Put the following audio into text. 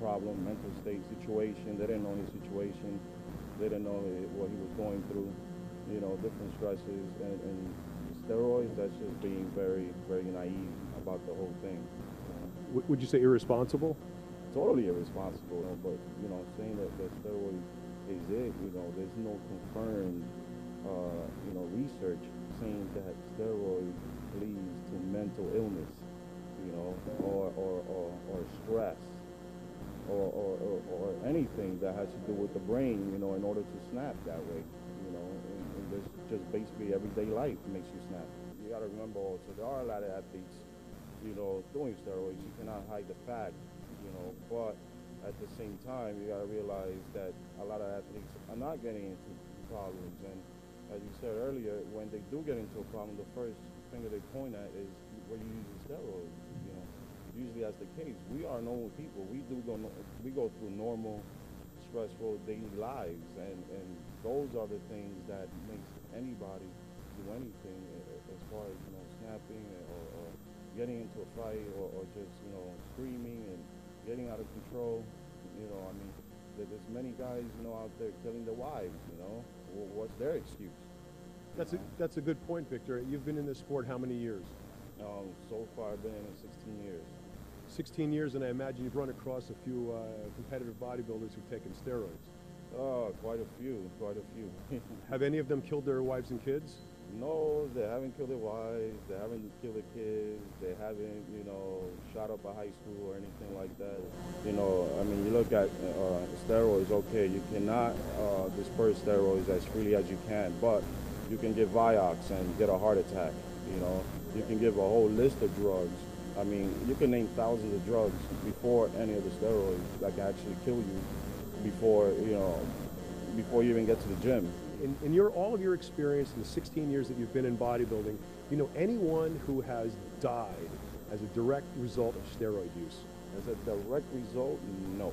problem, mental state situation. They didn't know his situation. They didn't know what he was going through, you know, different stresses. And steroids, that's just being very, very naive about the whole thing. Would you say irresponsible? Totally irresponsible, but, you know, saying that steroids is it, you know, there's no confirmed, you know, research saying that steroids leads to mental illness, you know, or stress, or anything that has to do with the brain, you know, in order to snap that way, you know, and just basically everyday life makes you snap. You got to remember also, there are a lot of athletes, you know, doing steroids. You cannot hide the fact, you know, but at the same time, you got to realize that a lot of athletes are not getting into problems. And as you said earlier, when they do get into a problem, the first thing that they point at is where you use steroids. You know, usually that's the case. We are normal people. We go through normal, stressful daily lives, and those are the things that makes anybody do anything as far as, you know, snapping or getting into a fight or just, you know, screaming and getting out of control. You know, I mean, there's many guys, you know, out there killing their wives, you know. What's their excuse? That's a good point, Victor. You've been in this sport how many years? So far, I've been in it 16 years. 16 years, and I imagine you've run across a few competitive bodybuilders who've taken steroids. Quite a few. Have any of them killed their wives and kids? No, they haven't killed their wives, they haven't killed their kids, they haven't, you know, shot up a high school or anything like that. You know, I mean, you look at steroids, okay, you cannot disperse steroids as freely as you can, but you can give Vioxx and get a heart attack, you know. You can give a whole list of drugs. I mean, you can name thousands of drugs before any of the steroids that can actually kill you before you even get to the gym. In all of your experience in the 16 years that you've been in bodybuilding, you know anyone who has died as a direct result of steroid use? As a direct result, no.